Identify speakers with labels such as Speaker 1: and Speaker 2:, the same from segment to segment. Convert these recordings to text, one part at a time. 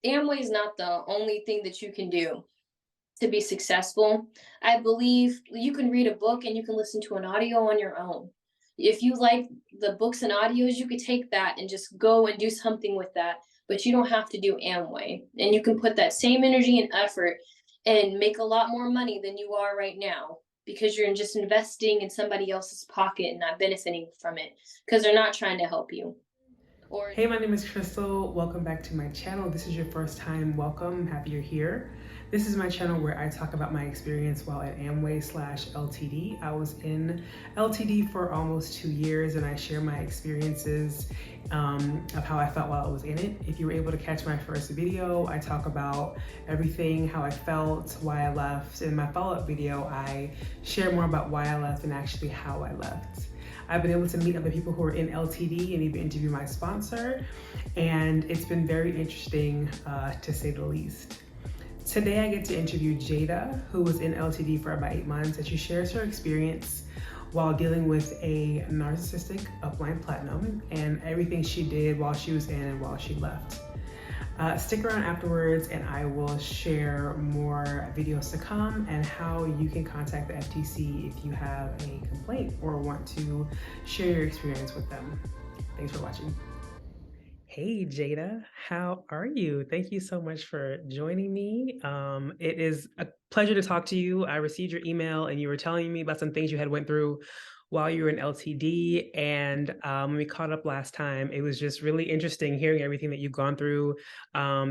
Speaker 1: Amway is not the only thing that you can do to be successful. I believe you can read a book and you can listen to an audio on your own. If you like the books and audios, you could take that and just go and do something with that, but you don't have to do Amway. And you can put that same energy and effort and make a lot more money than you are right now because you're just investing in somebody else's pocket and not benefiting from it because they're not trying to help you. Or
Speaker 2: Hey, my name is Crystal. Welcome back to my channel. This is your first time. Welcome. I'm happy you're here. This is my channel where I talk about my experience while at Amway / LTD. I was in LTD for almost 2 years and I share my experiences of how I felt while I was in it. If you were able to catch my first video, I talk about everything, how I felt, why I left. In my follow-up video, I share more about why I left and actually how I left. I've been able to meet other people who are in LTD and even interview my sponsor, and it's been very interesting to say the least. Today I get to interview Jaida, who was in LTD for about 8 months, and she shares her experience while dealing with a narcissistic upline platinum and everything she did while she was in and while she left. Stick around afterwards and I will share more videos to come and how you can contact the FTC if you have a complaint or want to share your experience with them. Thanks for watching. Hey Jaida, how are you? Thank you so much for joining me. It is a pleasure to talk to you. I received your email and you were telling me about some things you had went through while you were in LTD. And when we caught up last time, it was just really interesting hearing everything that you've gone through,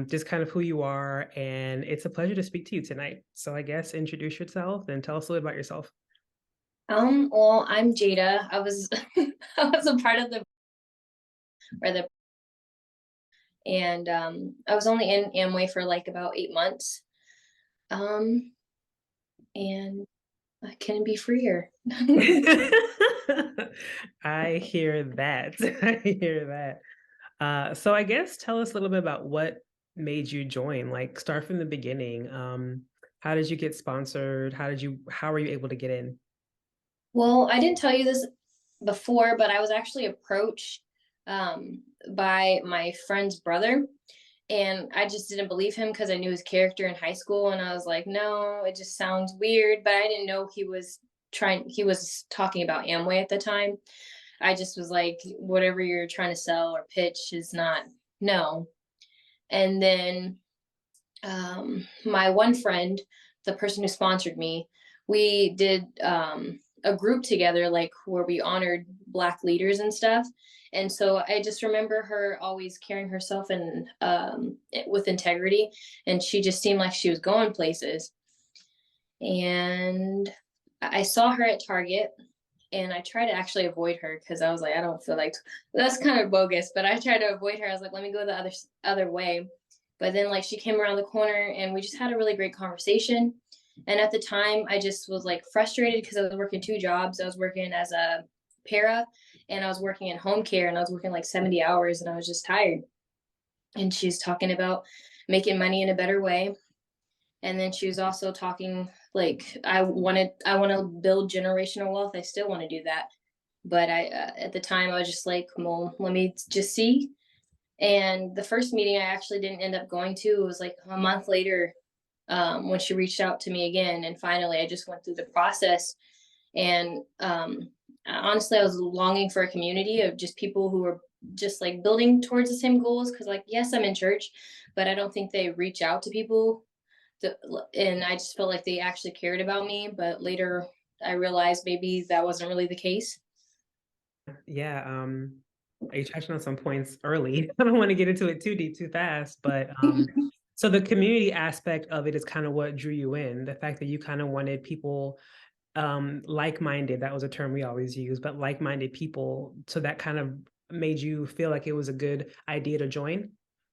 Speaker 2: just kind of who you are. And it's a pleasure to speak to you tonight. So I guess introduce yourself and tell us a little about yourself.
Speaker 1: well, I'm Jada. I was I was a part of the and I was only in Amway for like about 8 months. Um, and I couldn't be freer.
Speaker 2: I hear that. I hear that. So I guess tell us a little bit about what made you join. Like start from the beginning. How did you get sponsored? How were you able to get in?
Speaker 1: Well, I didn't tell you this before, but I was actually approached by my friend's brother, and I just didn't believe him because I knew his character in high school, and I was like, no, it just sounds weird. But I didn't know he was talking about Amway at the time. I just was like, whatever you're trying to sell or pitch is not, no. And then my one friend, the person who sponsored me, we did a group together, like where we honored Black leaders and stuff. And so I just remember her always carrying herself and with integrity, and she just seemed like she was going places. And I saw her at Target, and I tried to actually avoid her because I was like, I don't feel like that's kind of bogus, but I tried to avoid her. I was like, let me go the other way. But then like she came around the corner and we just had a really great conversation. And at the time, I just was like frustrated because I was working 2 jobs. I was working as a para and I was working in home care, and I was working like 70 hours and I was just tired. And she's talking about making money in a better way. And then she was also talking like I want to build generational wealth. I still want to do that. But I at the time I was just like, well, let me just see. And the first meeting I actually didn't end up going to. It was like a month later, when she reached out to me again. And finally, I just went through the process. And honestly, I was longing for a community of just people who were just like building towards the same goals. Because, like, yes, I'm in church, but I don't think they reach out to people. And I just felt like they actually cared about me. But later, I realized maybe that wasn't really the case.
Speaker 2: Yeah, you touched on some points early. I don't want to get into it too deep too fast, but so the community aspect of it is kind of what drew you in. The fact that you kind of wanted people like-minded, that was a term we always use, but like-minded people. So that kind of made you feel like it was a good idea to join.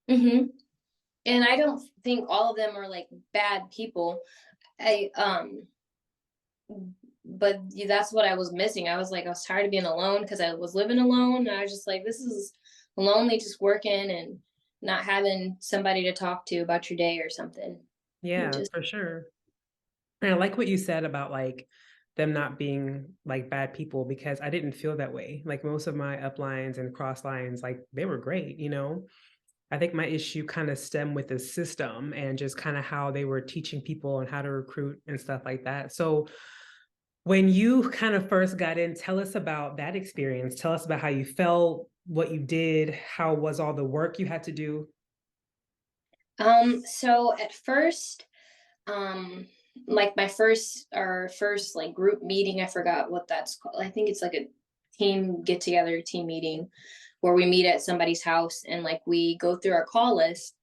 Speaker 1: hmm And I don't think all of them are like bad people. I but that's what I was missing. I was like, I was tired of being alone because I was living alone. And I was just like, this is lonely, just working and not having somebody to talk to about your day or something. It
Speaker 2: Yeah,
Speaker 1: just
Speaker 2: for sure. And I like what you said about like them not being like bad people because I didn't feel that way. Like most of my uplines and cross lines, like they were great, you know? I think my issue kind of stemmed with the system and just kind of how they were teaching people and how to recruit and stuff like that. So when you kind of first got in, tell us about that experience. Tell us about how you felt, what you did, how was all the work you had to do?
Speaker 1: So at first, um, like my first like group meeting, I forgot what that's called. I think it's like a team get together, team meeting where we meet at somebody's house and like we go through our call list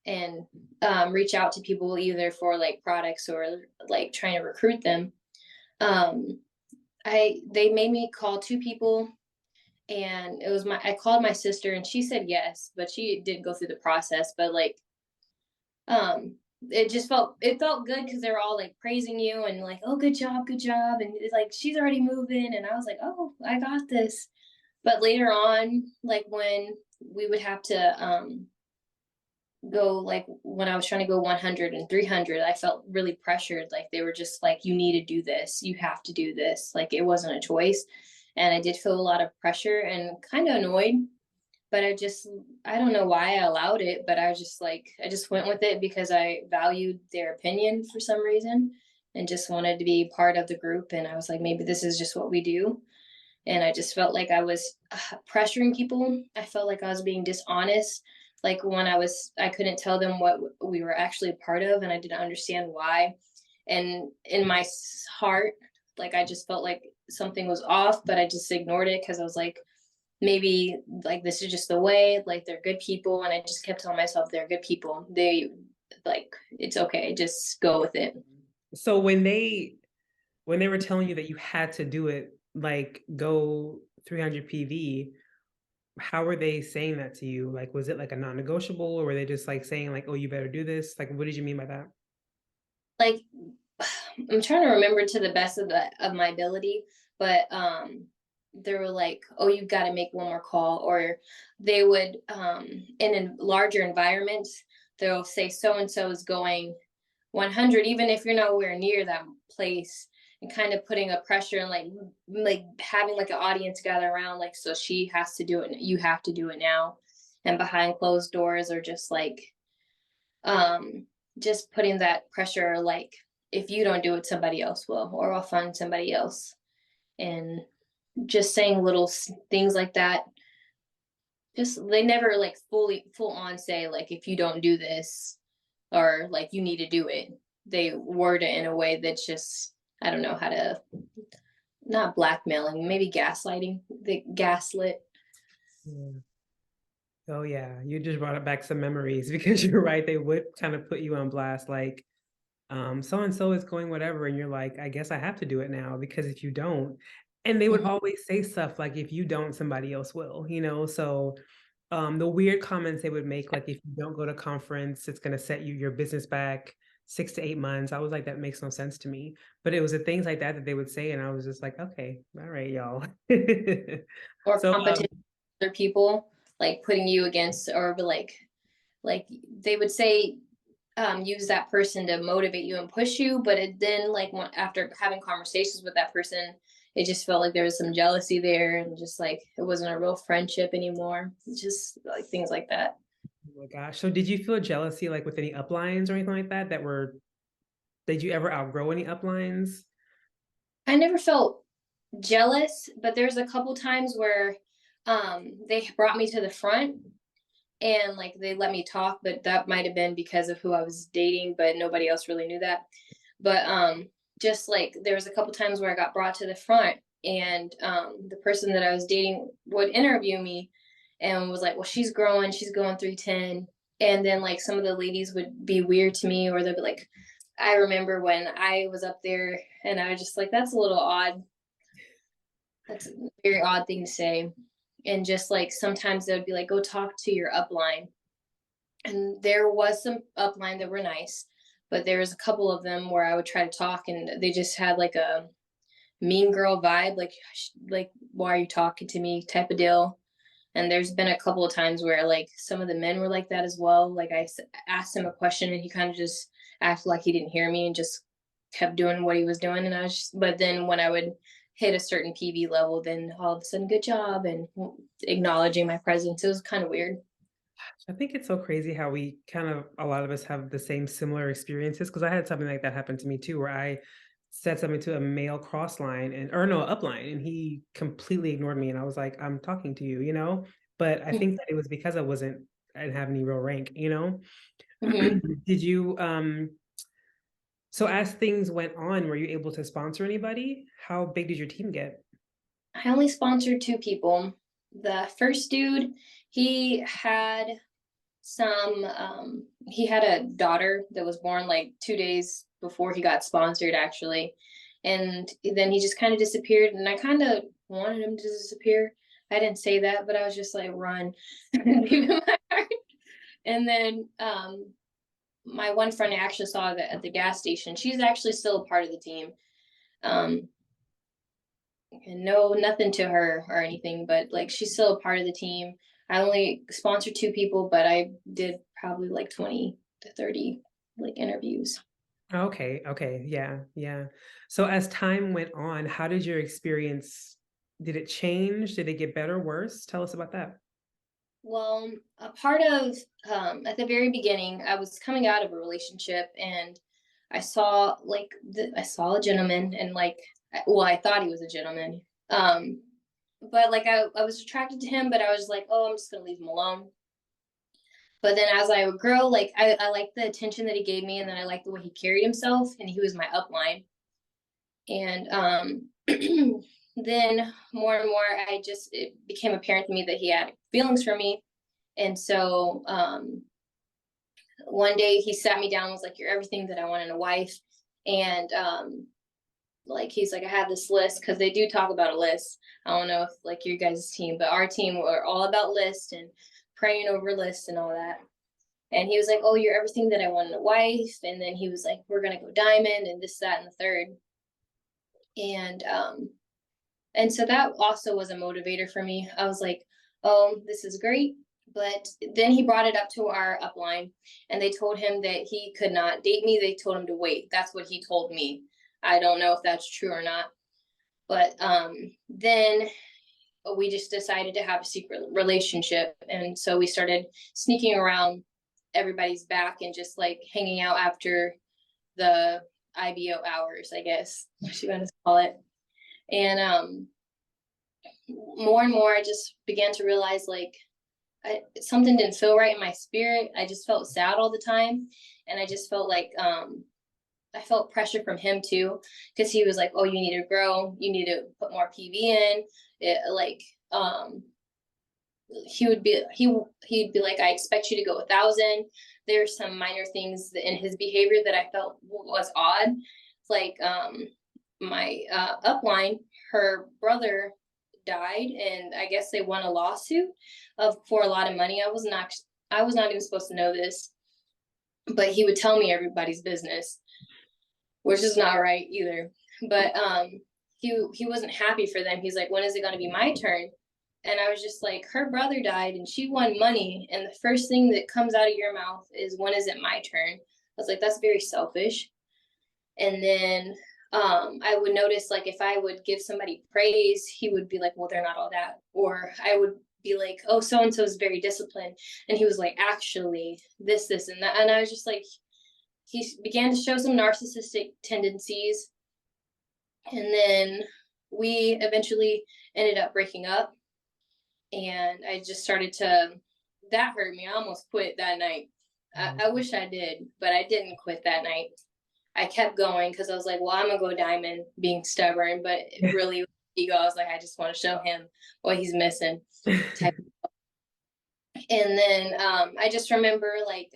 Speaker 1: and reach out to people either for like products or like trying to recruit them. Um, they made me call two people and it was I called my sister and she said yes, but she didn't go through the process. But like it felt good because they were all like praising you and like, oh, good job, and it's like she's already moving, and I was like, oh, I got this. But later on, like when we would have to go, like when I was trying to go 100 and 300, I felt really pressured. Like they were just like, you need to do this, you have to do this. Like it wasn't a choice, and I did feel a lot of pressure and kind of annoyed. But I don't know why I allowed it, but I just went with it because I valued their opinion for some reason and just wanted to be part of the group. And I was like, maybe this is just what we do. And I just felt like I was pressuring people. I felt like I was being dishonest. Like when I couldn't tell them what we were actually a part of, and I didn't understand why. And in my heart, like I just felt like something was off, but I just ignored it because I was like, maybe like this is just the way, like they're good people. And I just kept telling myself they're good people. They like, it's okay, just go with it.
Speaker 2: So when they were telling you that you had to do it, like go 300 PV, how were they saying that to you? Like, was it like a non-negotiable, or were they just like saying like, oh, you better do this? Like, what did you mean by that?
Speaker 1: Like I'm trying to remember to the best of my ability, but they were like, oh, you've got to make one more call. Or they would in a larger environments, they'll say so and so is going 100, even if you're nowhere near that place, and kind of putting a pressure and like having like an audience gather around, like, so she has to do it, you have to do it now. And behind closed doors, or um just putting that pressure, like if you don't do it, somebody else will, or I'll find somebody else. And just saying little things like that. Just they never like full on say like, if you don't do this, or like you need to do it. They word it in a way that's just, I don't know how to, not blackmailing, maybe gaslighting. They gaslit.
Speaker 2: Yeah. Oh yeah, you just brought back some memories because you're right. They would kind of put you on blast, like, so and so is going whatever, and you're like, I guess I have to do it now because if you don't, and they would
Speaker 1: Mhm.
Speaker 2: always say stuff like, if you don't, somebody else will, you know. So the weird comments they would make, like if you don't go to conference, it's gonna set your business back 6 to 8 months. I was like, that makes no sense to me. But it was the things like that that they would say, and I was just like, okay, all right, y'all.
Speaker 1: Or
Speaker 2: So
Speaker 1: competition with other people, like putting you against, or like they would say, use that person to motivate you and push you. But then like after having conversations with that person, it just felt like there was some jealousy there, and just like it wasn't a real friendship anymore. It's just like things like that.
Speaker 2: oh my gosh. So did you feel jealousy like with any uplines or anything like that did you ever outgrow any uplines?
Speaker 1: I never felt jealous, but there's a couple times where they brought me to the front and like they let me talk, but that might have been because of who I was dating, but nobody else really knew that. But just like there was a couple times where I got brought to the front, and the person that I was dating would interview me and was like, well, she's growing, she's going 310. And then like some of the ladies would be weird to me, or they'd be like, I remember when I was up there and I was just like, that's a little odd. That's a very odd thing to say. And just like sometimes they would be like, go talk to your upline. And there was some upline that were nice, but there was a couple of them where I would try to talk and they just had like a mean girl vibe, like why are you talking to me type of deal. And there's been a couple of times where like some of the men were like that as well. Like I asked him a question and he kind of just acted like he didn't hear me and just kept doing what he was doing. And I was just, but then when I would hit a certain PV level, then all of a sudden, good job, and acknowledging my presence. It was kind of weird.
Speaker 2: I think it's so crazy how we kind of a lot of us have the same similar experiences because I had something like that happen to me too, where I said something to a male cross line and or no upline, and he completely ignored me, and I was like, "I'm talking to you," you know. But I think that it was because I didn't have any real rank, you know.
Speaker 1: Mhm.
Speaker 2: Did you so as things went on, were you able to sponsor anybody? How big did your team get?
Speaker 1: I only sponsored two people. The first dude, he had he had a daughter that was born like 2 days before he got sponsored, actually. And then he just kind of disappeared. And I kind of wanted him to disappear. I didn't say that, but I was just like, run. Leave him my heart. And then my one friend I actually saw that at the gas station. She's actually still a part of the team. Um, and no, nothing to her or anything, but like she's still a part of the team. I only sponsored two people, but I did probably like 20 to 30 like interviews.
Speaker 2: Okay, okay, yeah, yeah. So as time went on, how did your experience did it change? Did it get better, worse? Tell us about that.
Speaker 1: Well, a part of at the very beginning, I was coming out of a relationship and I saw I saw a gentleman and well, I thought he was a gentleman. But like I was attracted to him, but I was like, oh, I'm just gonna leave him alone. But then as I would grow, like I liked the attention that he gave me, and then I liked the way he carried himself, and he was my upline. And then more and more, it became apparent to me that he had feelings for me. And so one day he sat me down and was like, "You're everything that I want in a wife." And like he's like, "I have this list," because they do talk about a list. I don't know if like your guys' team, but our team were all about lists and praying over lists and all that. And he was like, "Oh, you're everything that I want in a wife." And then he was like, "We're gonna go diamond and this, that, and the third." And and so that also was a motivator for me. I was like, "Oh, this is great." But then he brought it up to our upline, and they told him that he could not date me. They told him to wait. That's what he told me. I don't know if that's true or not. But then we just decided to have a secret relationship, and so we started sneaking around everybody's back and just like hanging out after the IBO hours, I guess what you want to call it. And more and more, I just began to realize like something didn't feel right in my spirit. I just felt sad all the time, and I just felt like I felt pressure from him too, because he was like, "Oh, you need to grow. You need to put more PV in." Like he'd be like, "I expect you to go 1,000." There's some minor things in his behavior that I felt was odd. Like my upline, her brother died, and I guess they won a lawsuit of for a lot of money. I was not even supposed to know this, but he would tell me everybody's business, which is not right either. But he wasn't happy for them. He's like, "When is it going to be my turn?" And I was just like, her brother died and she won money. And the first thing that comes out of your mouth is, "When is it my turn?" I was like, that's very selfish. And then I would notice, like, if I would give somebody praise, he would be like, "Well, they're not all that." Or I would be like, "Oh, so and so is very disciplined." And he was like, "Actually, this, and that." And I was just like, he began to show some narcissistic tendencies. And then we eventually ended up breaking up, and I just started to that hurt me. I almost quit that night. I wish I did, but I didn't quit that night. I kept going because I was like, "Well, I'm gonna go diamond," being stubborn, but really ego. I was like, I just want to show him what he's missing. Type. And then I just remember like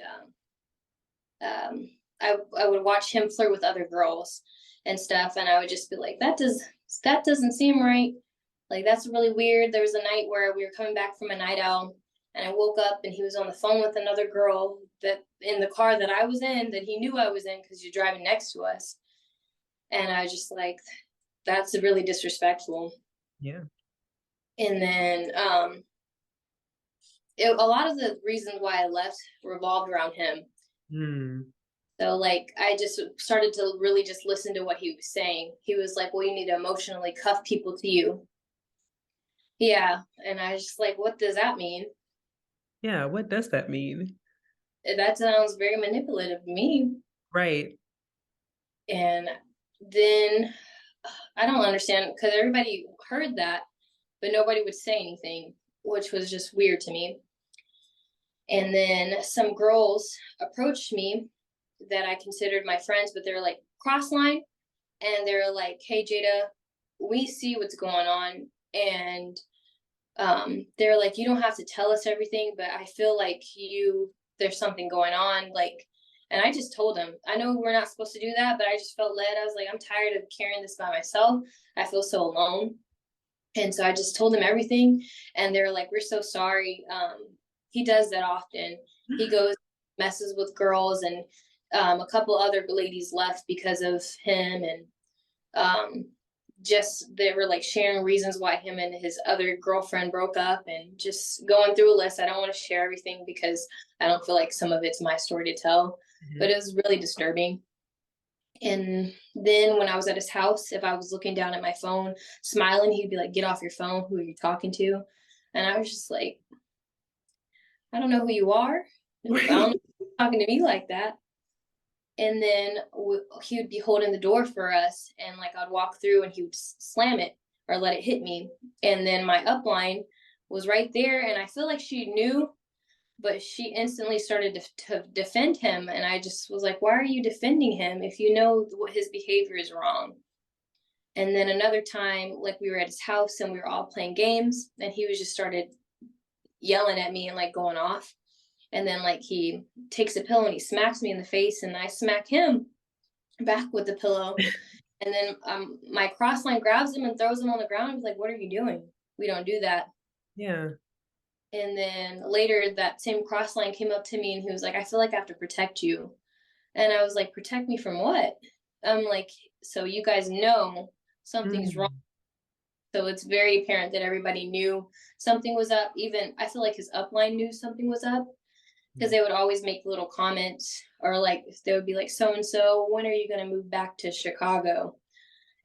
Speaker 1: I would watch him flirt with other girls and stuff, and I would just be like, that doesn't seem right. Like that's really weird. There was a night where we were coming back from a night out, and I woke up and he was on the phone with another girl that in the car that I was in, that he knew I was in because you're driving next to us. And I was just like, that's really disrespectful.
Speaker 2: Yeah.
Speaker 1: And then a lot of the reasons why I left revolved around him.
Speaker 2: Mm.
Speaker 1: So like I just started to really just listen to what he was saying. He was like, "Well, you need to emotionally cuff people to you." Yeah. And I was just like, what does that mean?
Speaker 2: Yeah, what does that mean?
Speaker 1: That sounds very manipulative to me.
Speaker 2: Right.
Speaker 1: And then I don't understand because everybody heard that, but nobody would say anything, which was just weird to me. And then some girls approached me that I considered my friends, but they're like cross line, and they're like, "Hey, Jada, we see what's going on, and they're like, you don't have to tell us everything, but I feel like there's something going on, like." And I just told them, I know we're not supposed to do that, but I just felt led. I was like, I'm tired of carrying this by myself. I feel so alone. And so I just told them everything, and they're like, we're so sorry. He does that often. He goes, messes with girls, and a couple other ladies left because of him. And um, just they were like sharing reasons why him and his other girlfriend broke up, and just going through a list. I don't want to share everything because I don't feel like some of it's my story to tell, but it was really disturbing. And then when I was at his house, if I was looking down at my phone, smiling, he'd be like, "Get off your phone. Who are you talking to?" And I was just like, I don't know who you are. I don't know
Speaker 2: Mhm.
Speaker 1: if you're talking to me like that. And then he would be holding the door for us, and like I'd walk through and he would slam it or let it hit me. And then my upline was right there, and I feel like she knew, but she instantly started to defend him. And I just was like, why are you defending him if you know what his behavior is wrong? And then another time, like we were at his house and we were all playing games, and he was just started yelling at me and like going off. And then like he takes a pillow and he smacks me in the face, and I smack him back with the pillow. And then my cross line grabs him and throws him on the ground. He's like, "What are you doing? We don't do that."
Speaker 2: Yeah.
Speaker 1: And then later, that same cross line came up to me and he was like, "I feel like I have to protect you." And I was like, "Protect me from what?" I'm like, "So you guys know something's wrong."
Speaker 2: Mm.
Speaker 1: So it's very apparent that everybody knew something was up. Even I feel like his upline knew something was up, because they would always make little comments, or like they would be like, "So and so, when are you going to move back to Chicago?"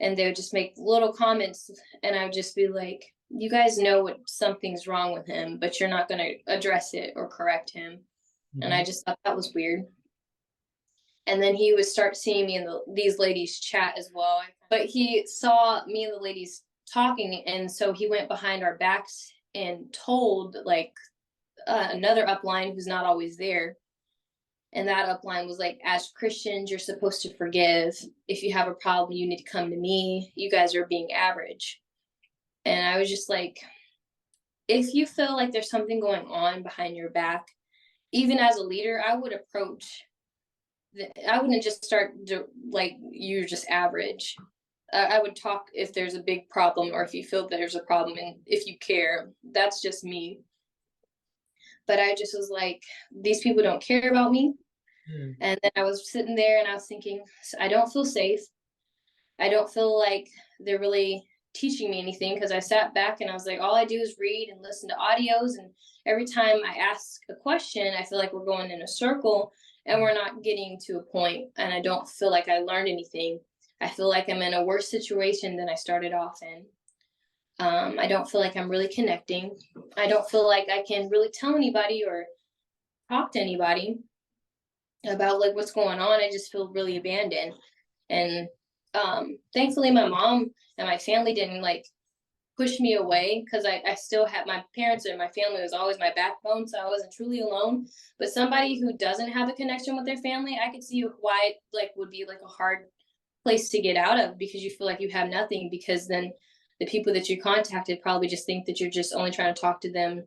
Speaker 1: And they would just make little comments, and I would just be like, "You guys know what something's wrong with him, but you're not going to address it or correct him." And I
Speaker 2: Mhm.
Speaker 1: just thought that was weird. And then he would start seeing me and these ladies chat as well. But he saw me and the ladies talking, and so he went behind our backs and told like another upline who's not always there. And that upline was like, as Christians, you're supposed to forgive. If you have a problem, you need to come to me. You guys are being average. And I was just like, if you feel like there's something going on behind your back, even as a leader, I would approach. I wouldn't just start like you're just average. I would talk if there's a big problem, or if you feel that there's a problem, and if you care. That's just me. But I just was like, these people don't care about me.
Speaker 2: Mm.
Speaker 1: And then I was sitting there and I was thinking, I don't feel safe. I don't feel like they're really teaching me anything, because I sat back and I was like, all I do is read and listen to audios. And every time I ask a question, I feel like we're going in a circle and we're not getting to a point. And I don't feel like I learned anything. I feel like I'm in a worse situation than I started off in. I don't feel like I'm really connecting. I don't feel like I can really tell anybody or talk to anybody about like what's going on. I just feel really abandoned. And thankfully my mom and my family didn't like push me away, because I still had my parents, and my family was always my backbone, so I wasn't truly alone. But somebody who doesn't have a connection with their family, I could see why it like would be like a hard place to get out of, because you feel like you have nothing, because then the people that you contacted probably just think that you're just only trying to talk to them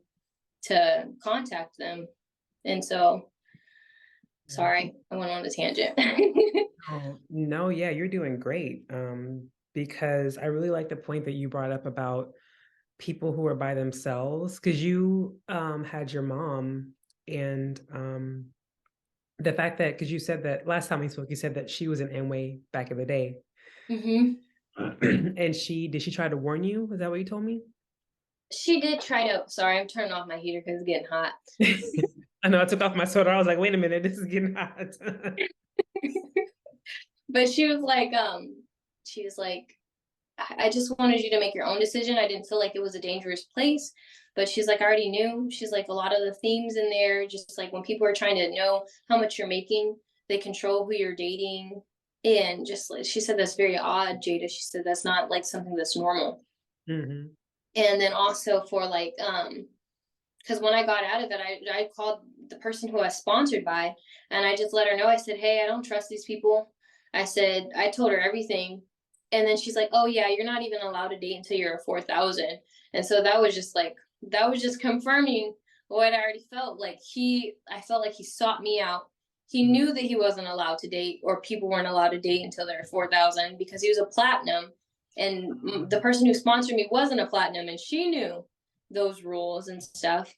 Speaker 1: to contact them. And so
Speaker 2: Yeah.
Speaker 1: sorry, I went on a tangent.
Speaker 2: Oh, no, yeah, you're doing great. Because I really like the point that you brought up about people who are by themselves, because you had your mom, and the fact that, because you said that last time we spoke, you said that she was in Amway back in the day.
Speaker 1: Hmm.
Speaker 2: And did she try to warn you? Is that what you told me?
Speaker 1: She did try to. Sorry, I'm turning off my heater because it's getting hot.
Speaker 2: I know I took off my sweater. I was like, wait a minute, this is getting hot.
Speaker 1: But she was like, I just wanted you to make your own decision. I didn't feel like it was a dangerous place. But she's like, I already knew. She's like, a lot of the themes in there, just like when people are trying to know how much you're making, they control who you're dating. And just like she said, that's very odd, Jada. She said that's not like something that's normal.
Speaker 2: Mm-hmm.
Speaker 1: And then also for like, because when I got out of it, I called the person who I was sponsored by, and I just let her know. I said, "Hey, I don't trust these people." I said, I told her everything, and then she's like, "Oh yeah, you're not even allowed to date until you're 4,000." And so that was just like that was just confirming what I already felt. Like I felt like he sought me out. He knew that he wasn't allowed to date, or people weren't allowed to date until they're 4,000 because he was a platinum, and the person who sponsored me wasn't a platinum, and she knew those rules and stuff.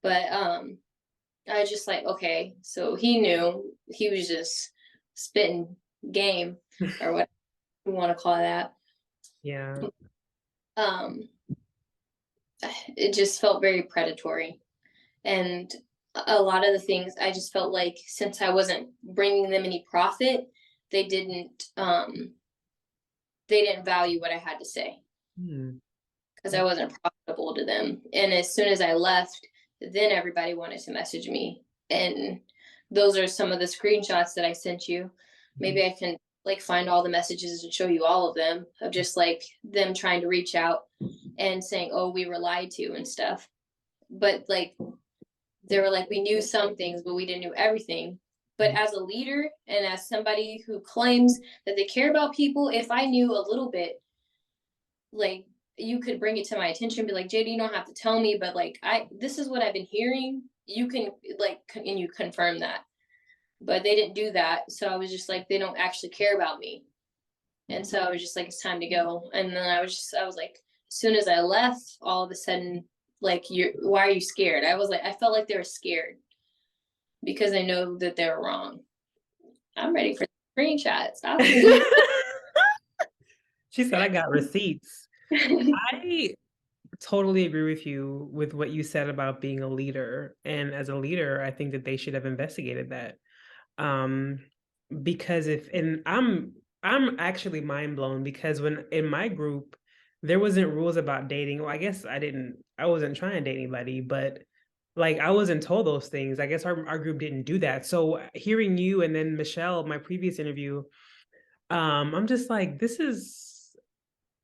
Speaker 1: But I just like, okay, so he knew. He was just spitting game or what you want to call that.
Speaker 2: Yeah.
Speaker 1: Um it just felt very predatory. And a lot of the things I just felt like since I wasn't bringing them any profit, they didn't um they didn't value what I had to say
Speaker 2: Hmm.
Speaker 1: because I wasn't profitable to them. And as soon as I left, then everybody wanted to message me. And those are some of the screenshots that I sent you. Maybe I can like find all the messages and show you all of them of just like them trying to reach out and saying, "Oh, we were lied to" and stuff. But like they were like, we knew some things, but we didn't know everything. But as a leader and as somebody who claims that they care about people, if I knew a little bit, like you could bring it to my attention, be like, JD, you don't have to tell me, but like this is what I've been hearing. You can like and you confirm that. But they didn't do that. So I was just like, they don't actually care about me. And so I was just like, it's time to go. And then I was like, as soon as I left, all of a sudden, like, why are you scared? I was like, I felt like they were scared because they know that they're wrong. I'm ready for screenshots.
Speaker 2: She said, I got receipts. I totally agree with you with what you said about being a leader. And as a leader, I think that they should have investigated that. Um, because I'm actually mind blown because when in my group, there wasn't rules about dating. Well, I guess I wasn't trying to date anybody, but like I wasn't told those things. I guess our group didn't do that. So hearing you and then Michelle, my previous interview, I'm just like, this is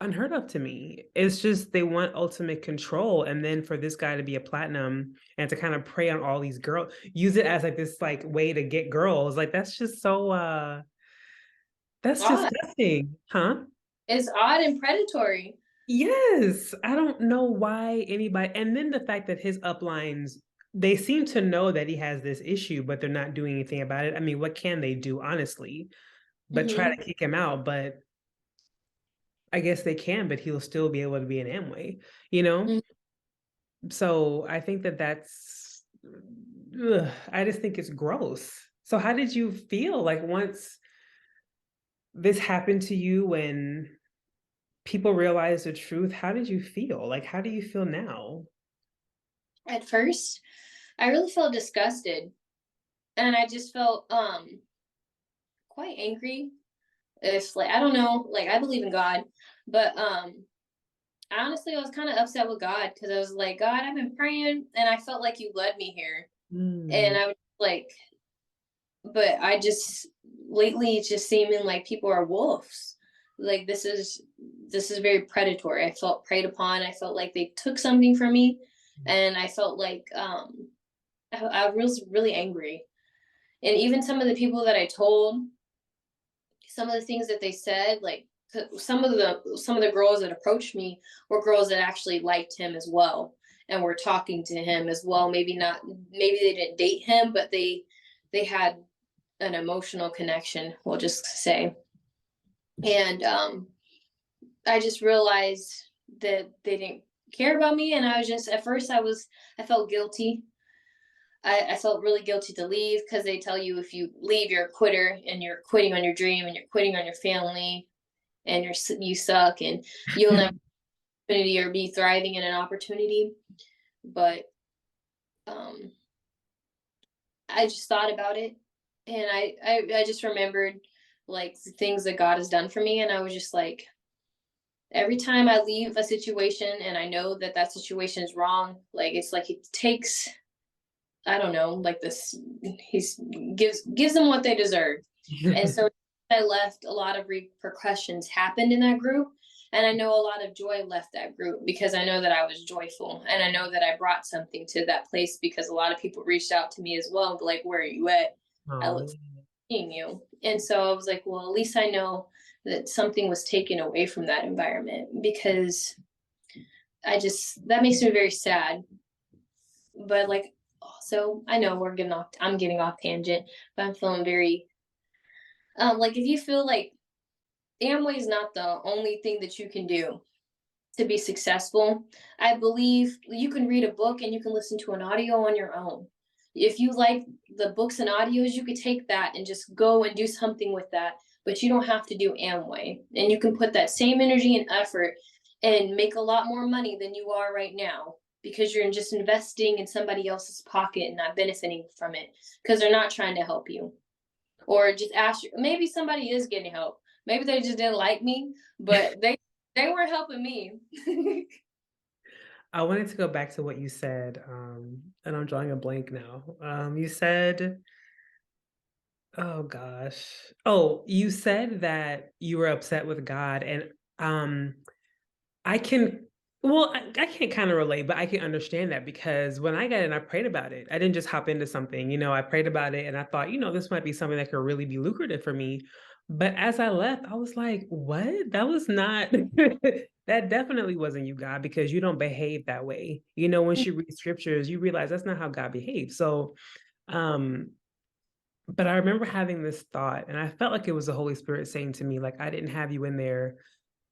Speaker 2: unheard of to me. It's just they want ultimate control, and then for this guy to be a platinum and to kind of prey on all these girls, use it as like this like way to get girls. Like that's just so that's
Speaker 1: odd.
Speaker 2: disgusting, huh?
Speaker 1: It's odd and predatory.
Speaker 2: Yes, I don't know why anybody. And then the fact that his uplines, they seem to know that he has this issue, but they're not doing anything about it. I mean, what can they do, honestly? But try
Speaker 1: Mm-hmm.
Speaker 2: to kick him out. But I guess they can, but he'll still be able to be an Amway, you know?
Speaker 1: Mm-hmm.
Speaker 2: So I think that that's, ugh, I just think it's gross. So how did you feel like once this happened to you when people realized the truth? How did you feel? Like, how do you feel now?
Speaker 1: At first, I really felt disgusted, and I just felt quite angry. If like I don't know, like I believe in God, but honestly, I was kind of upset with God because I was like, God, I've been praying, and I felt like you led me here, and
Speaker 2: Mm.
Speaker 1: I was like, but I just lately it's just seeming like people are wolves. Like this is very predatory. I felt preyed upon. I felt like they took something from me, and I felt like I was really angry. And even some of the people that I told, some of the things that they said, like some of the girls that approached me were girls that actually liked him as well and were talking to him as well. Maybe they didn't date him, but they had an emotional connection, we'll just say. And I just realized that they didn't care about me, and I was just at first I felt guilty. I felt really guilty to leave because they tell you if you leave, you're a quitter and you're quitting on your dream and you're quitting on your family and you suck and you'll never opportunity or be thriving in an opportunity. But um, I just thought about it, and I just remembered like the things that God has done for me, and I was just like, Every time I leave a situation and I know that that situation is wrong, like it's like it takes, I don't know, like this, he's gives them what they deserve. And so I left, a lot of repercussions happened in that group. And I know a lot of joy left that group because I know that I was joyful and I know that I brought something to that place because a lot of people reached out to me as well, like, where are you at? I
Speaker 2: Oh,
Speaker 1: look forward to seeing you. And so I was like, well, at least I know that something was taken away from that environment because that makes me very sad. But like, also, I know I'm getting off tangent, but I'm feeling very, like if you feel like Amway is not the only thing that you can do to be successful, I believe you can read a book and you can listen to an audio on your own. If you like the books and audios, you could take that and just go and do something with that, but you don't have to do Amway. And you can put that same energy and effort and make a lot more money than you are right now because you're just investing in somebody else's pocket and not benefiting from it because they're not trying to help you. Or just ask you, maybe somebody is getting help. Maybe they just didn't like me, but they weren't helping me.
Speaker 2: I wanted to go back to what you said, and I'm drawing a blank now. You said, oh gosh. Oh, you said that you were upset with God, and um, I can, well, I can't kind of relate, but I can understand that because when I got in, I prayed about it. I didn't just hop into something, I prayed about it and I thought, this might be something that could really be lucrative for me. But as I left, I was like, what? That was not, that definitely wasn't you, God, because you don't behave that way. Once you read scriptures, you realize that's not how God behaves. So, um, but I remember having this thought, and I felt like it was the Holy Spirit saying to me, like, I didn't have you in there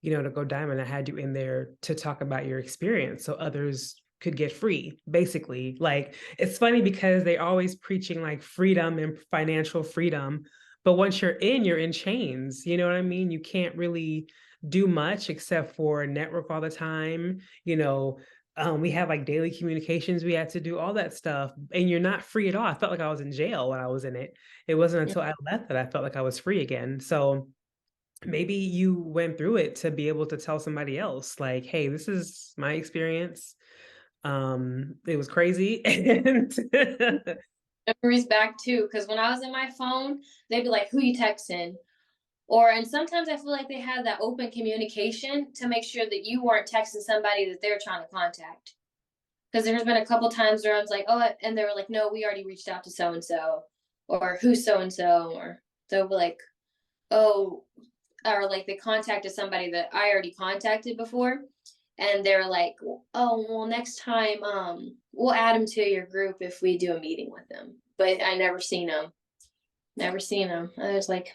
Speaker 2: to go diamond. I had you in there to talk about your experience so others could get free, basically. Like, it's funny because they're always preaching like freedom and financial freedom. But once you're in chains, you know what I mean? You can't really do much except for network all the time. We have like daily communications we had to do, all that stuff, and you're not free at all. I felt like I was in jail when I was in it. It wasn't until I left that I felt like I was free again. So maybe you went through it to be able to tell somebody else, like, hey, this is my experience. It was crazy. And
Speaker 1: Memories back too, because when I was in my phone, they'd be like, "Who you texting?" And sometimes I feel like they had that open communication to make sure that you weren't texting somebody that they're trying to contact. Because there's been a couple times where I was like, "Oh," and they were like, "No, we already reached out to so and so," or "Who's so and so," or they'll be like, "Oh," or like they contacted somebody that I already contacted before, and they're like, "Oh, well, next time, we'll add them to your group if we do a meeting with them." But I never seen them. Never seen them. I was like,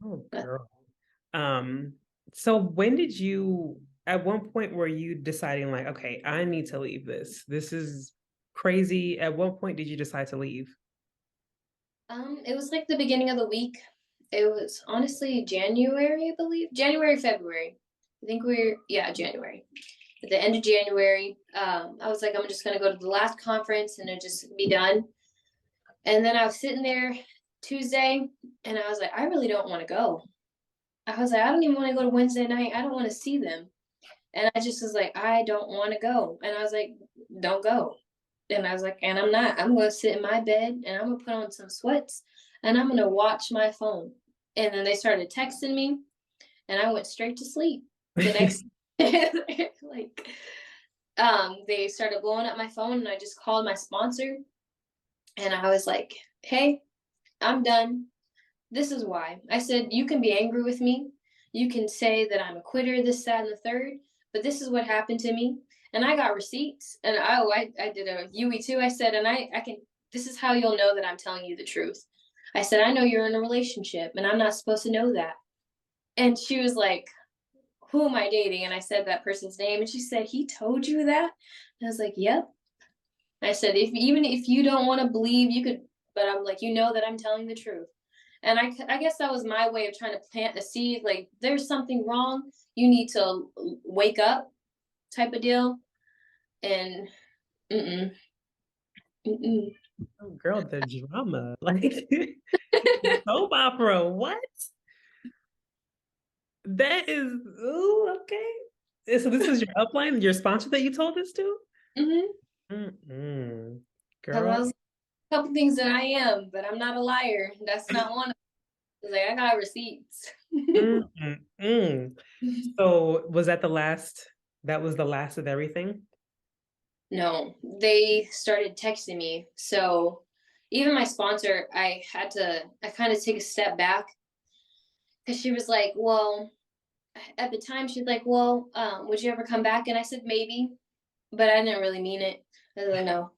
Speaker 2: oh, girl. Um, so when did you, at one point, were you deciding, like, okay, I need to leave this? This is crazy. At what point did you decide to leave?
Speaker 1: It was like the beginning of the week. It was honestly January, I believe. January, February. I think yeah, January. At the end of January, I was like, I'm just gonna go to the last conference and it just be done. And then I was sitting there Tuesday and I was like, I really don't want to go. I was like, I don't even want to go to Wednesday night. I don't want to see them. And I just was like, I don't want to go. And I was like, don't go. And I was like, and I'm not. I'm going to sit in my bed and I'm going to put on some sweats and I'm going to watch my phone. And then they started texting me and I went straight to sleep. The next, like, they started blowing up my phone and I just called my sponsor and I was like, hey, I'm done. This is why. I said, you can be angry with me. You can say that I'm a quitter, this, that, and the third, but this is what happened to me. And I got receipts. And I did a UE too. I said, and I can, this is how you'll know that I'm telling you the truth. I said, I know you're in a relationship and I'm not supposed to know that. And she was like, who am I dating? And I said that person's name. And she said, he told you that? And I was like, yep. I said, even if you don't want to believe, you could, but I'm like, you know that I'm telling the truth. And I guess that was my way of trying to plant a seed. Like, there's something wrong. You need to wake up, type of deal. And mm-mm, mm-mm.
Speaker 2: Oh, girl, the drama. Like, soap opera. What? That is, ooh, okay. So this is your upline, your sponsor that you told this to?
Speaker 1: Mm-hmm.
Speaker 2: Mm-mm.
Speaker 1: I
Speaker 2: Girl.
Speaker 1: was a couple things that I am, but I'm not a liar. That's not one of them. Like I got receipts.
Speaker 2: Mm-mm. So was that the last, that was the last of everything?
Speaker 1: No, they started texting me. So even my sponsor, I kind of take a step back because she was like, well, at the time, she's like, well, would you ever come back? And I said, maybe, but I didn't really mean it. I was like, no,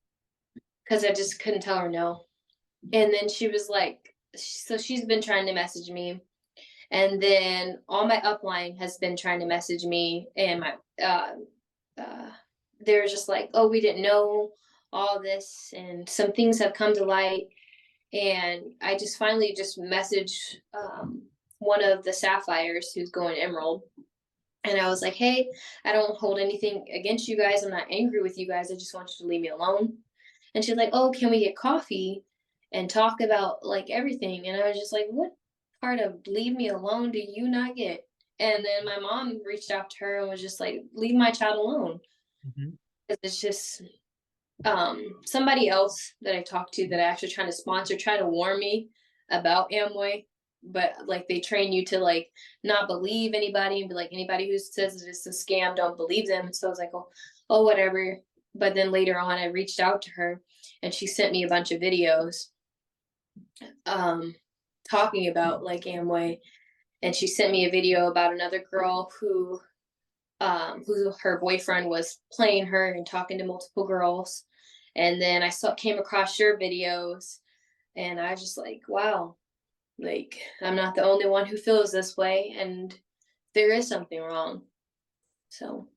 Speaker 1: because I just couldn't tell her no. And then she was like, so she's been trying to message me. And then all my upline has been trying to message me, and my uh, they're just like, oh, we didn't know all this, and some things have come to light. And I just finally just messaged one of the sapphires who's going emerald, and I was like, hey, I don't hold anything against you guys. I'm not angry with you guys. I just want you to leave me alone. And she's like, oh, can we get coffee and talk about like everything? And I was just like, what part of leave me alone do you not get? And then my mom reached out to her and was just like, leave my child alone.
Speaker 2: Mhm.
Speaker 1: It's just somebody else that I talked to that I actually trying to sponsor, try to warn me about Amway, but like they train you to like not believe anybody and be like anybody who says it's a scam, don't believe them. So I was like, oh, whatever. But then later on, I reached out to her, and she sent me a bunch of videos, um, talking about like Amway, and she sent me a video about another girl who her boyfriend was playing her and talking to multiple girls. And then I came across your videos, and I was just like, wow, like I'm not the only one who feels this way, and there is something wrong. So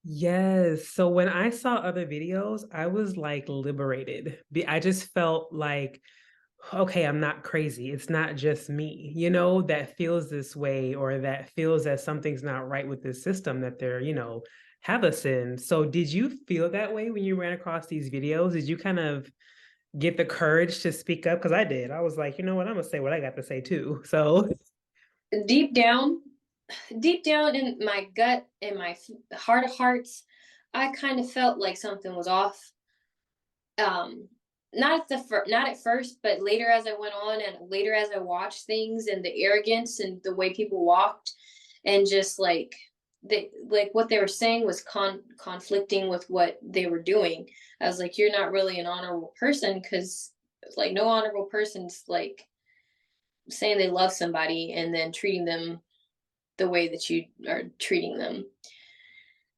Speaker 2: Yes. So when I saw other videos, I was like liberated. I just felt like, okay, I'm not crazy. It's not just me, that feels this way or that feels that something's not right with this system that they're, have us in. So did you feel that way when you ran across these videos? Did you kind of get the courage to speak up? Because I did. I was like, you know what? I'm gonna say what I got to say too. So
Speaker 1: deep down, deep down in my gut, in my heart of hearts, I kind of felt like something was off. Um, not at first, but later as I went on and later as I watched things and the arrogance and the way people walked, and just like what they were saying was conflicting with what they were doing. I was like, you're not really an honorable person, because like no honorable person's like saying they love somebody and then treating them the way that you are treating them.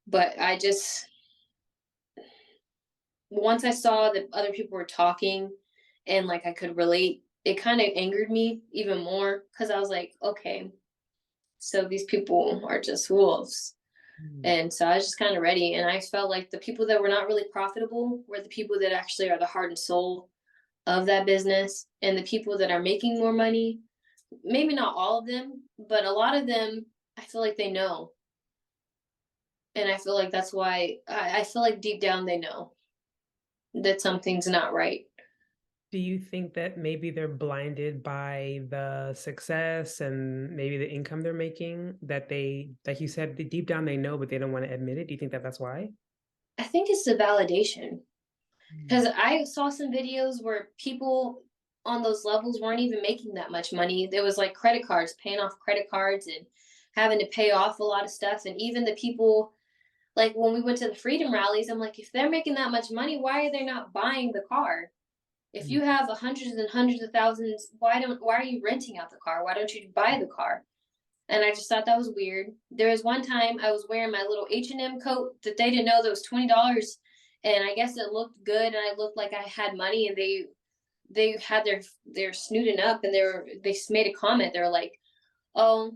Speaker 1: But I just, once I saw that other people were talking and like I could relate, it kind of angered me even more, because I was like, okay, so these people are just wolves. And so I was just kind of ready. And I felt like the people that were not really profitable were the people that actually are the heart and soul of that business. And the people that are making more money, maybe not all of them, but a lot of them, I feel like they know. And I feel like that's why I feel like deep down they know that something's not right.
Speaker 2: do you think that maybe they're blinded by the success and maybe the income they're making that they, like you said, deep down they know, but they don't want to admit it? Do you think that that's why?
Speaker 1: I think it's the validation,
Speaker 2: Mm.
Speaker 1: because I saw some videos where people on those levels weren't even making that much money. There was like credit cards, paying off credit cards and having to pay off a lot of stuff. And even the people, like when we went to the freedom rallies, I'm like, if they're making that much money, why are they not buying the car? If
Speaker 2: Mm.
Speaker 1: you have hundreds and hundreds of thousands, why are you renting out the car? Why don't you buy the car? And I just thought that was weird. There was one time I was wearing my little H&M coat that they didn't know that was $20, and I guess it looked good and I looked like I had money, and they had their snooting up, and they made a comment. They were like, "Oh,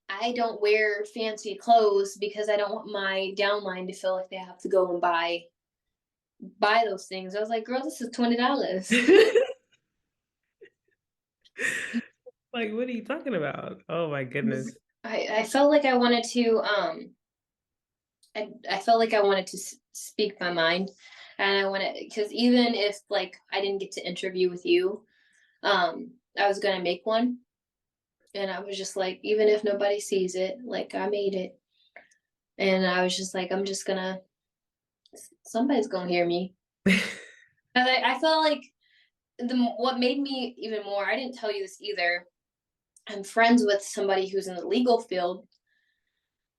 Speaker 1: I don't wear fancy clothes because I don't want my downline to feel like they have to go and buy those things." I was like, "Girl, this is $20."
Speaker 2: Like, what are you talking about? Oh my goodness.
Speaker 1: I felt like I wanted to I felt like I wanted to speak my mind, and I wanted, because even if like I didn't get to interview with you, I was gonna make one, And I was just like, even if nobody sees it, like I made it. And I was just like, I'm just gonna, somebody's gonna hear me. And I felt like what made me even more, I didn't tell you this either. I'm friends with somebody who's in the legal field,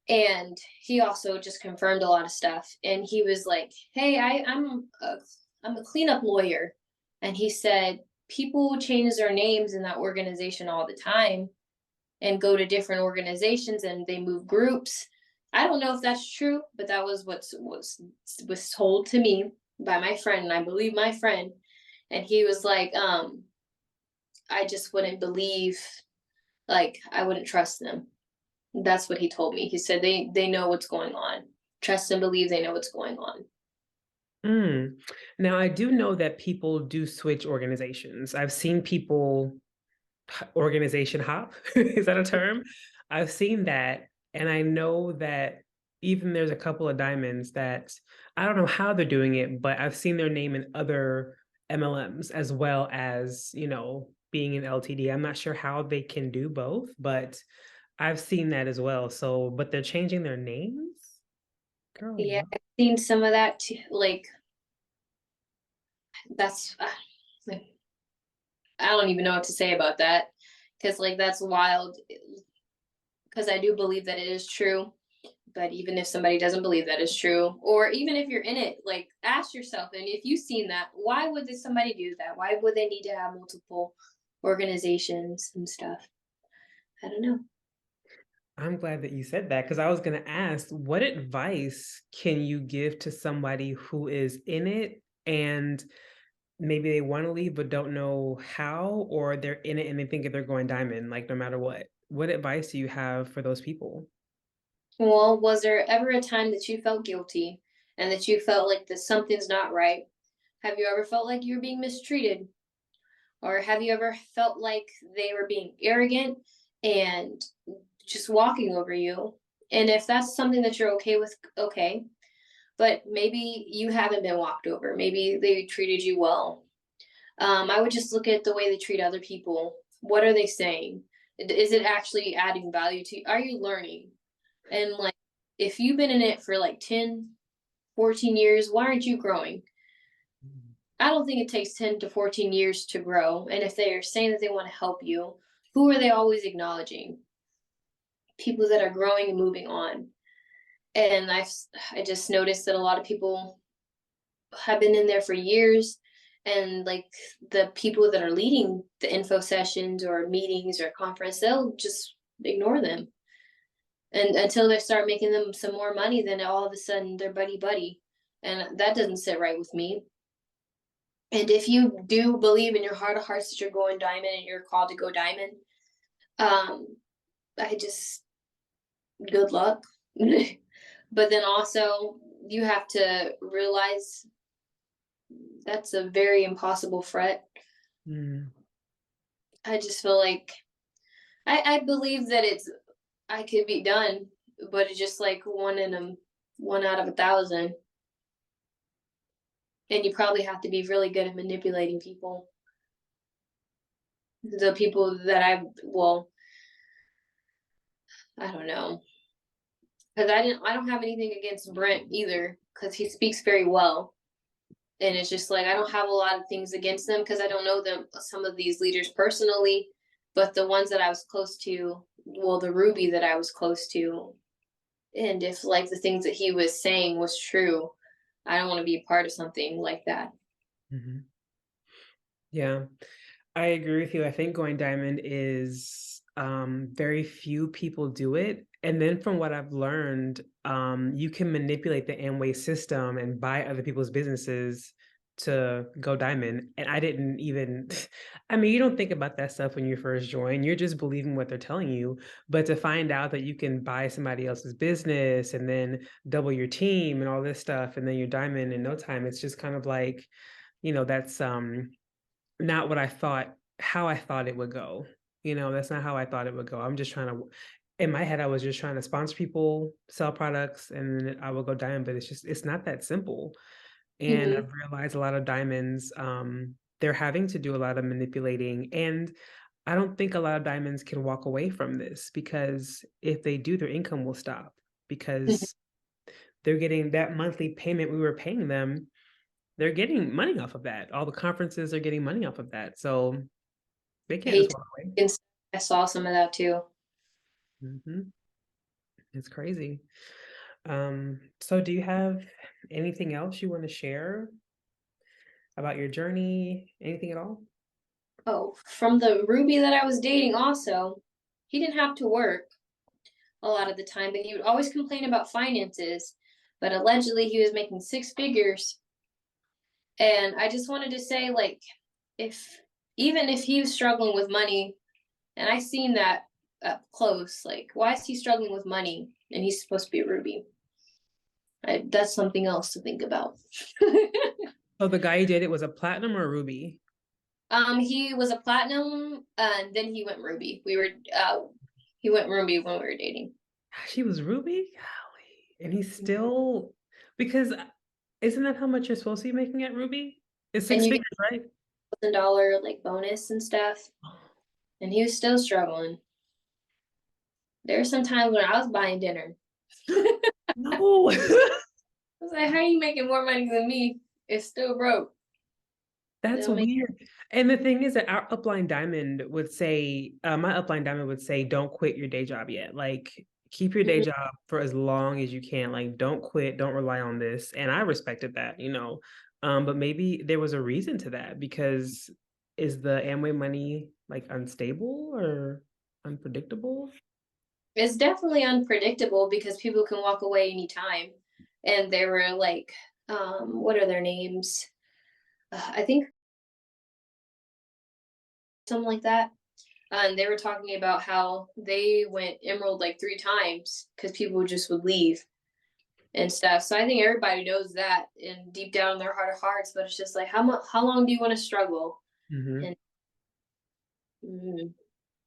Speaker 1: and he also just confirmed a lot of stuff. And he was like, "Hey, I'm a cleanup lawyer," and he said people change their names in that organization all the time and go to different organizations and they move groups. I don't know if that's true, but that was was told to me by my friend, and I believe my friend. And he was like, I just wouldn't believe, like I wouldn't trust them. That's what he told me. He said they know what's going on. Trust and believe they know what's going on.
Speaker 2: Mm. Now, I do know that people do switch organizations. I've seen people organization hop. Is that a term? I've seen that. And I know that even there's a couple of diamonds that I don't know how they're doing it, but I've seen their name in other MLMs as well as, being an LTD. I'm not sure how they can do both, but I've seen that as well. So, but they're changing their names? Girl,
Speaker 1: Yeah,
Speaker 2: what?
Speaker 1: I've seen some of that too. Like that's like, I don't even know what to say about that because like that's wild. Because I do believe that it is true. But even if somebody doesn't believe that is true, or even if you're in it, like ask yourself, and if you've seen that, why would this somebody do that? Why would they need to have multiple organizations and stuff? I don't know.
Speaker 2: I'm glad that you said that because I was going to ask, what advice can you give to somebody who is in it and maybe they want to leave but don't know how, or they're in it and they think that they're going diamond, like no matter what? What advice do you have for those people?
Speaker 1: Well, was there ever a time that you felt guilty and that you felt like that something's not right? Have you ever felt like you were being mistreated? Or have you ever felt like they were being arrogant and just walking over you? And if that's something that you're okay with, okay. But maybe you haven't been walked over. Maybe they treated you well. I would just look at the way they treat other people. What are they saying? Is it actually adding value to you? Are you learning? And like, if you've been in it for like 10, 14 years, why aren't you growing? I don't think it takes 10 to 14 years to grow. And if they are saying that they want to help you, who are they always acknowledging? People that are growing and moving on. And I just noticed that a lot of people have been in there for years, and like the people that are leading the info sessions or meetings or conference, they'll just ignore them. And until they start making them some more money, then all of a sudden they're buddy buddy. And that doesn't sit right with me. And if you do believe in your heart of hearts that you're going diamond and you're called to go diamond, um, I just good luck. But then also you have to realize that's a very impossible fret.
Speaker 2: Mm.
Speaker 1: I just feel like I believe that I could be done, but it's just like one out of 1,000. And you probably have to be really good at manipulating people. The people that well, I don't know. Because I don't have anything against Brent either, because he speaks very well. And it's just like I don't have a lot of things against them because I don't know them, some of these leaders personally, but the ones that I was close to, well, the Ruby that I was close to, and if like the things that he was saying was true, I don't want to be a part of something like that.
Speaker 2: Mhm. Yeah. I agree with you. I think going diamond is very few people do it. And then from what I've learned, you can manipulate the Amway system and buy other people's businesses to go diamond. And I didn't even, I mean, you don't think about that stuff when you first join. You're just believing what they're telling you. But to find out that you can buy somebody else's business and then double your team and all this stuff, and then you're diamond in no time, it's just kind of like, that's not what I thought, how I thought it would go. That's not how I thought it would go. I'm just trying to, in my head, I was just trying to sponsor people, sell products, and then I will go diamond. But it's not that simple. And
Speaker 1: Mm-hmm.
Speaker 2: I've realized a lot of diamonds, they're having to do a lot of manipulating. And I don't think a lot of diamonds can walk away from this, because if they do, their income will stop, because they're getting that monthly payment we were paying them. They're getting money off of that. All the conferences are getting money off of that. So they can't just
Speaker 1: Hate
Speaker 2: walk away.
Speaker 1: I saw some of that too.
Speaker 2: Hmm. It's crazy. So do you have anything else you want to share about your journey? Anything at all?
Speaker 1: Oh, from the Ruby that I was dating also, he didn't have to work a lot of the time, but he would always complain about finances. But allegedly he was making six figures. And I just wanted to say, like, if even if he was struggling with money, and I seen that up close, like, why is he struggling with money and he's supposed to be a Ruby? That's something else to think about.
Speaker 2: Oh, the guy you dated was a platinum or a ruby?
Speaker 1: He was a platinum, and then he went Ruby. He went Ruby when we were dating.
Speaker 2: She was ruby? Golly. And he's still, because isn't that how much you're supposed to be making at ruby? It's
Speaker 1: And
Speaker 2: six
Speaker 1: you get
Speaker 2: figures, right?
Speaker 1: $1,000 like bonus and stuff. And he was still struggling. There were some times when I was buying dinner. I
Speaker 2: No.
Speaker 1: was like, how are you making more money than me? It's still broke. They
Speaker 2: That's
Speaker 1: don't make
Speaker 2: weird. And the thing is that our upline diamond would say, my upline diamond would say, don't quit your day job yet. Like, keep your day
Speaker 1: Mhm.
Speaker 2: job for as long as you can. Like, don't quit, don't rely on this. And I respected that, you know. But maybe there was a reason to that, because is the Amway money like unstable or unpredictable?
Speaker 1: It's definitely unpredictable because people can walk away anytime. And they were like, what are their names? I think something like that. And they were talking about how they went emerald like three times because people just would leave and stuff. So I think everybody knows that and deep down in their heart of hearts, but it's just like how long do you want to struggle?
Speaker 2: Hmm.
Speaker 1: And mm,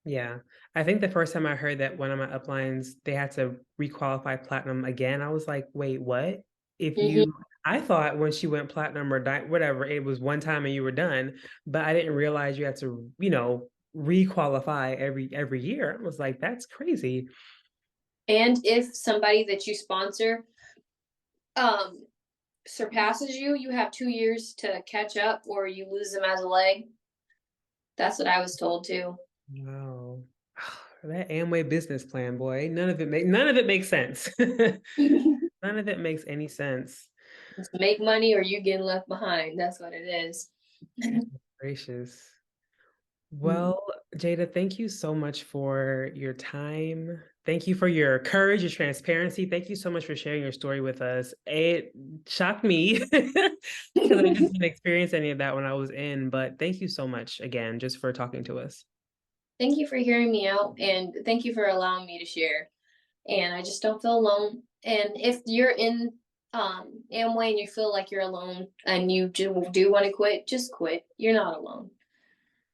Speaker 2: Yeah. I think the first time I heard that one of my uplines, they had to requalify platinum again, I was like, wait, what? If
Speaker 1: mhm.
Speaker 2: you, I thought when she went platinum or whatever, it was one time and you were done, but I didn't realize you had to, requalify every year. I was like, that's crazy.
Speaker 1: And if somebody that you sponsor um surpasses you, you have 2 years to catch up or you lose them as a leg. That's what I was told too.
Speaker 2: Wow. That Amway business plan, boy, none of it makes sense. None of it makes any sense.
Speaker 1: Make money or you getting left behind. That's what it is.
Speaker 2: Gracious. Well, Jada, thank you so much for your time. Thank you for your courage, your transparency. Thank you so much for sharing your story with us. It shocked me because I just didn't experience any of that when I was in, but thank you so much again just for talking to us.
Speaker 1: Thank you for hearing me out and thank you for allowing me to share. And I just don't feel alone. And if you're in Amway and you feel like you're alone and you do want to quit, just quit. You're not alone.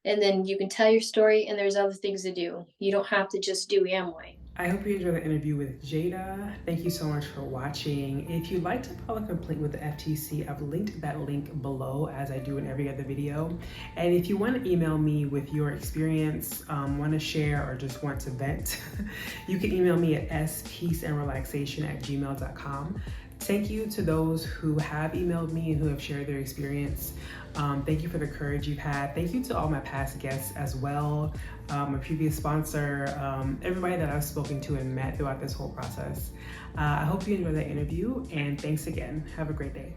Speaker 1: And then you can tell your story and there's other things to do. You don't have to just do Amway.
Speaker 2: I hope you enjoyed the interview with Jada. Thank you so much for watching. If you'd like to file a complaint with the FTC, I've linked that link below as I do in every other video. And if you want to email me with your experience, want to share, or just want to vent, you can email me at speaceandrelaxation@gmail.com. Thank you to those who have emailed me and who have shared their experience. Thank you for the courage you've had. Thank you to all my past guests as well, my previous sponsor, everybody that I've spoken to and met throughout this whole process. I hope you enjoyed that interview, and thanks again. Have a great day.